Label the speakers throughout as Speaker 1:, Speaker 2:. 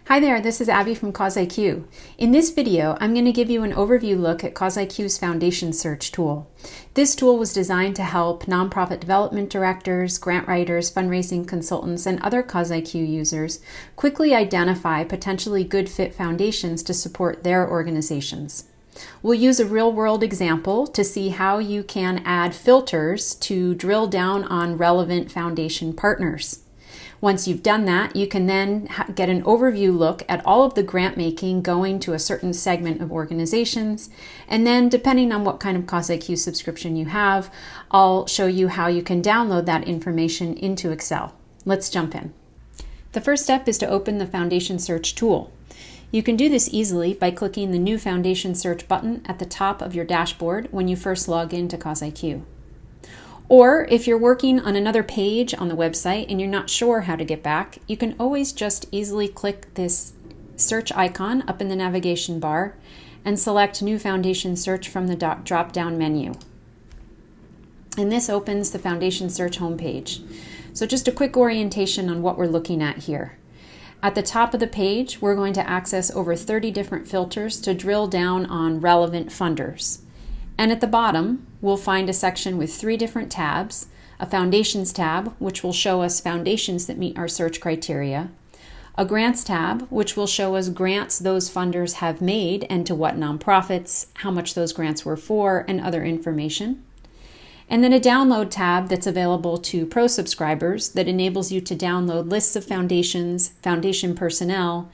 Speaker 1: Hi there, this is Abby from CauseIQ. In this video, I'm going to give you an overview look at CauseIQ's Foundation Search tool. This tool was designed to help nonprofit development directors, grant writers, fundraising consultants, and other CauseIQ users quickly identify potentially good fit foundations to support their organizations. We'll use a real-world example to see how you can add filters to drill down on relevant foundation partners. Once you've done that, you can then get an overview look at all of the grant making going to a certain segment of organizations. And then depending on what kind of CauseIQ subscription you have, I'll show you how you can download that information into Excel. Let's jump in. The first step is to open the Foundation Search tool. You can do this easily by clicking the New Foundation Search button at the top of your dashboard when you first log into CauseIQ. Or if you're working on another page on the website and you're not sure how to get back, you can always just easily click this search icon up in the navigation bar and select New Foundation Search from the drop-down menu. And this opens the Foundation Search homepage. So just a quick orientation on what we're looking at here. At the top of the page, we're going to access over 30 different filters to drill down on relevant funders. And at the bottom, we'll find a section with 3 different tabs, a Foundations tab, which will show us foundations that meet our search criteria, a Grants tab, which will show us grants those funders have made and to what nonprofits, how much those grants were for, and other information. And then a Download tab that's available to Pro subscribers that enables you to download lists of foundations, foundation personnel,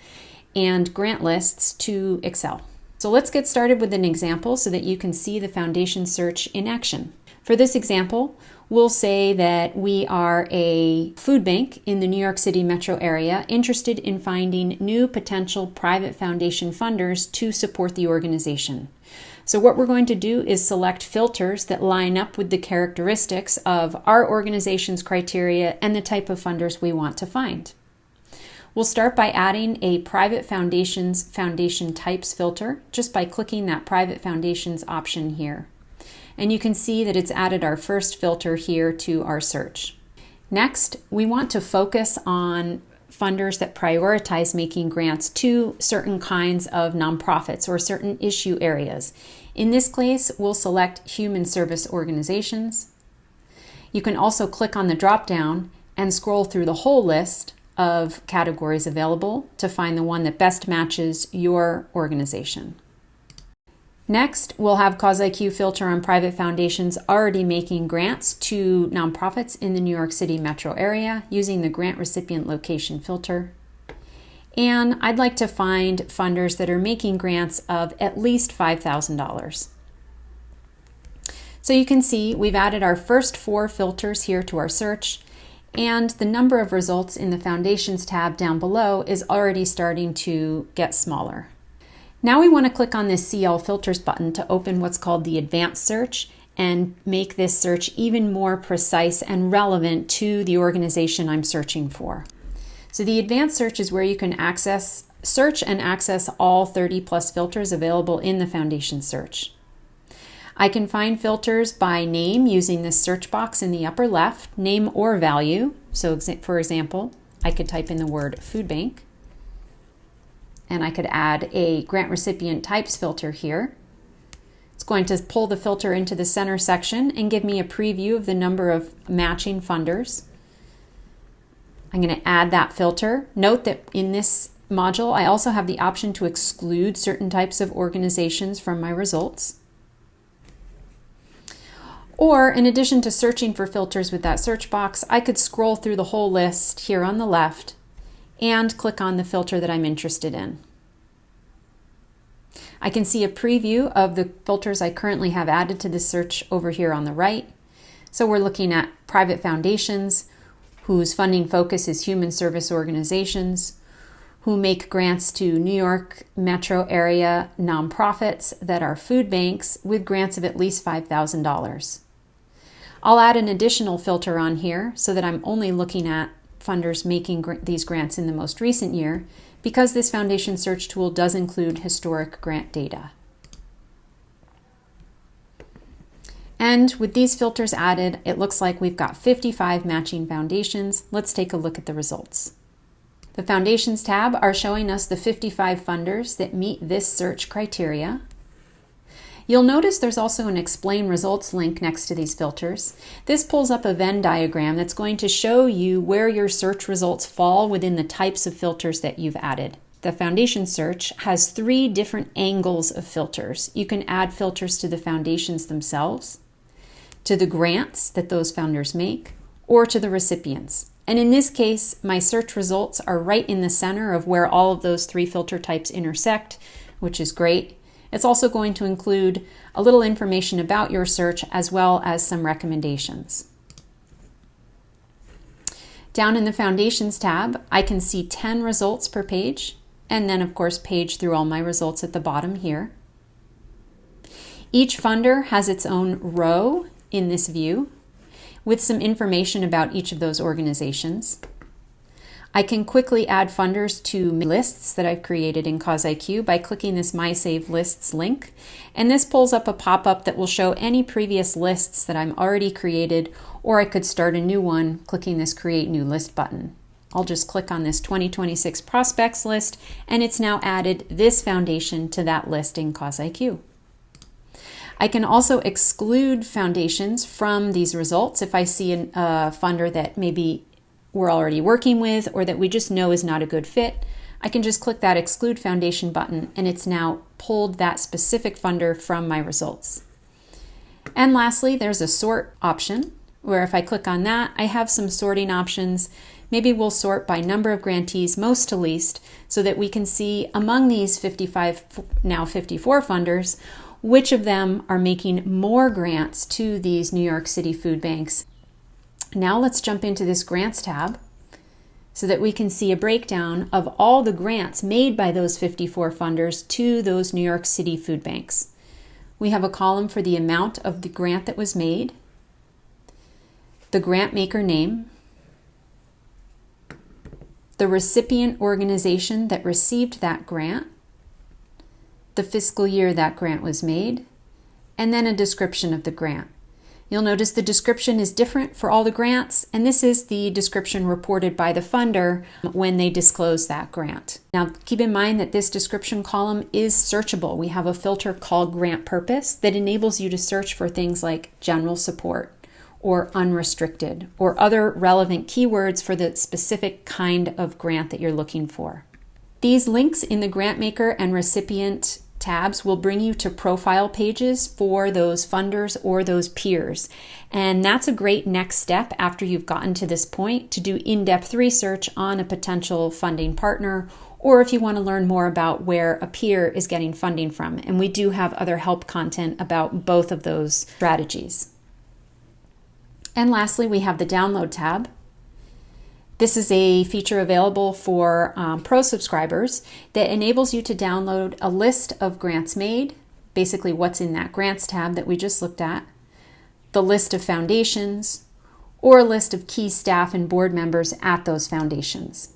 Speaker 1: and grant lists to Excel. So let's get started with an example so that you can see the Foundation Search in action. For this example, we'll say that we are a food bank in the New York City metro area interested in finding new potential private foundation funders to support the organization. So what we're going to do is select filters that line up with the characteristics of our organization's criteria and the type of funders we want to find. We'll start by adding a Private Foundations Foundation Types filter just by clicking that Private Foundations option here. And you can see that it's added our first filter here to our search. Next, we want to focus on funders that prioritize making grants to certain kinds of nonprofits or certain issue areas. In this case, we'll select human service organizations. You can also click on the drop-down and scroll through the whole list of categories available to find the one that best matches your organization. Next, we'll have CauseIQ filter on private foundations already making grants to nonprofits in the New York City metro area using the grant recipient location filter. And I'd like to find funders that are making grants of at least $5,000. So you can see we've added our first 4 filters here to our search, and the number of results in the Foundations tab down below is already starting to get smaller. Now we want to click on this See All Filters button to open what's called the Advanced Search and make this search even more precise and relevant to the organization I'm searching for. So the Advanced Search is where you can search and access all 30 plus filters available in the Foundation Search. I can find filters by name using this search box in the upper left, name or value. So for example, I could type in the word food bank, and I could add a grant recipient types filter here. It's going to pull the filter into the center section and give me a preview of the number of matching funders. I'm going to add that filter. Note that in this module, I also have the option to exclude certain types of organizations from my results. Or in addition to searching for filters with that search box, I could scroll through the whole list here on the left and click on the filter that I'm interested in. I can see a preview of the filters I currently have added to this search over here on the right. So we're looking at private foundations whose funding focus is human service organizations, who make grants to New York metro area nonprofits that are food banks with grants of at least $5,000. I'll add an additional filter on here so that I'm only looking at funders making these grants in the most recent year, because this Foundation Search tool does include historic grant data. And with these filters added, it looks like we've got 55 matching foundations. Let's take a look at the results. The Foundations tab are showing us the 55 funders that meet this search criteria. You'll notice there's also an Explain Results link next to these filters. This pulls up a Venn diagram that's going to show you where your search results fall within the types of filters that you've added. The Foundation search has 3 different angles of filters. You can add filters to the foundations themselves, to the grants that those founders make, or to the recipients. And in this case, my search results are right in the center of where all of those 3 filter types intersect, which is great. It's also going to include a little information about your search as well as some recommendations. Down in the Foundations tab, I can see 10 results per page, and then of course page through all my results at the bottom here. Each funder has its own row in this view, with some information about each of those organizations. I can quickly add funders to lists that I've created in CauseIQ by clicking this My Saved Lists link, and this pulls up a pop-up that will show any previous lists that I'm already created, or I could start a new one clicking this Create New List button. I'll just click on this 2026 prospects list, and it's now added this foundation to that list in CauseIQ. I can also exclude foundations from these results if I see a funder that maybe we're already working with or that we just know is not a good fit. I can just click that Exclude Foundation button, and it's now pulled that specific funder from my results. And lastly, there's a sort option where if I click on that, I have some sorting options. Maybe we'll sort by number of grantees, most to least, so that we can see among these 55, now 54 funders, which of them are making more grants to these New York City food banks. Now let's jump into this Grants tab so that we can see a breakdown of all the grants made by those 54 funders to those New York City food banks. We have a column for the amount of the grant that was made, the grant maker name, the recipient organization that received that grant, the fiscal year that grant was made, and then a description of the grant. You'll notice the description is different for all the grants, and this is the description reported by the funder when they disclose that grant. Now, keep in mind that this description column is searchable. We have a filter called Grant Purpose that enables you to search for things like general support or unrestricted or other relevant keywords for the specific kind of grant that you're looking for. These links in the Grant Maker and Recipient tabs will bring you to profile pages for those funders or those peers. And that's a great next step after you've gotten to this point to do in-depth research on a potential funding partner, or if you want to learn more about where a peer is getting funding from. And we do have other help content about both of those strategies. And lastly, we have the Download tab. This is a feature available for Pro subscribers that enables you to download a list of grants made, basically what's in that Grants tab that we just looked at, the list of foundations, or a list of key staff and board members at those foundations.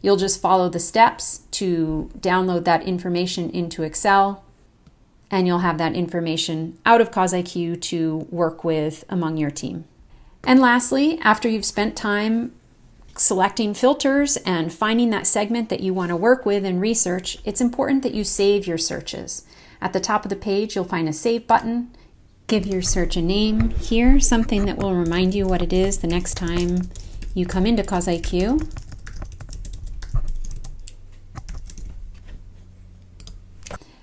Speaker 1: You'll just follow the steps to download that information into Excel, and you'll have that information out of CauseIQ to work with among your team. And lastly, after you've spent time selecting filters and finding that segment that you want to work with and research, it's important that you save your searches. At the top of the page, you'll find a Save button. Give your search a name here, something that will remind you what it is the next time you come into CauseIQ.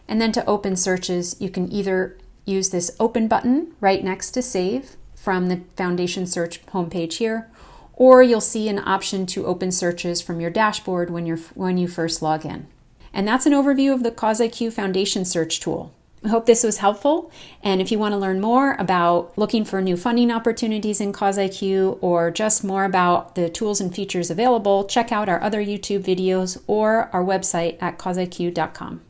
Speaker 1: And then to open searches, you can either use this Open button right next to Save from the Foundation Search homepage here, or you'll see an option to open searches from your dashboard when you first log in. And that's an overview of the CauseIQ Foundation Search tool. I hope this was helpful, and if you want to learn more about looking for new funding opportunities in CauseIQ or just more about the tools and features available, check out our other YouTube videos or our website at causeiq.com.